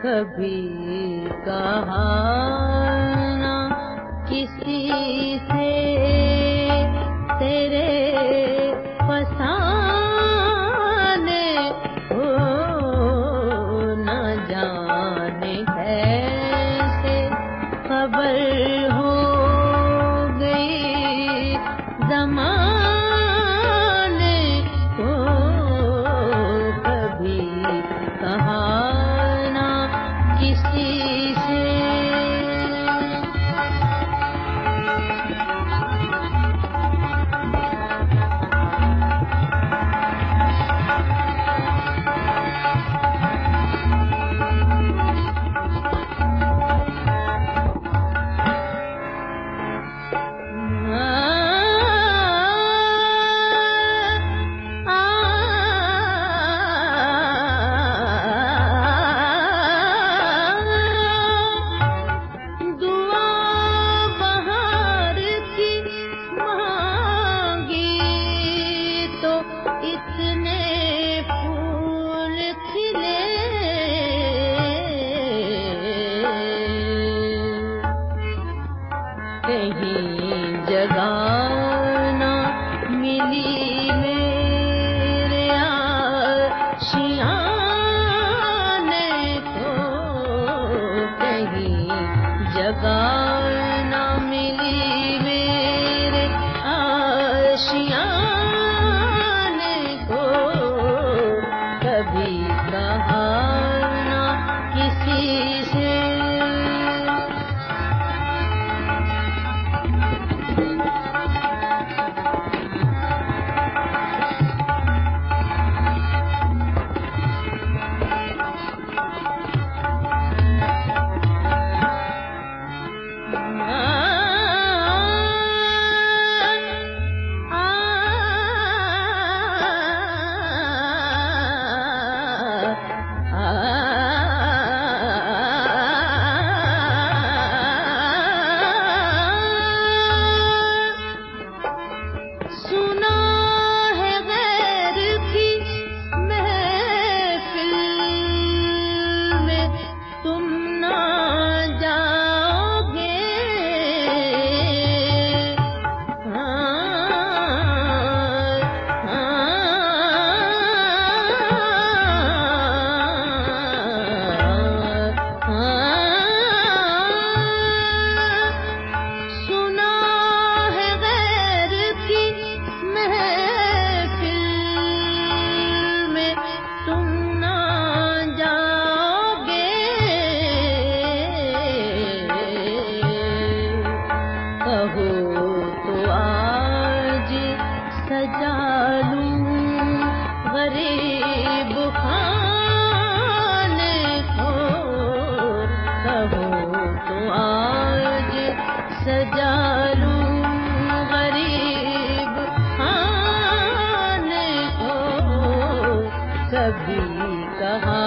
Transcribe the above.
कभी कहा ना किसी से तेरे फसाने हो, न जाने कैसे खबर हो गई ज़माने को। कभी कहा किसी से इतने फूल खिले, कहीं जगह न मिली मेरे आशियाने को। कहीं जगह न मिली मेरे आशियाने को। कभी कहा ना किसी से सजा लूं गरीब खाने को। कहो तो आज सजा लूं गरीब खाने को। कभी कहा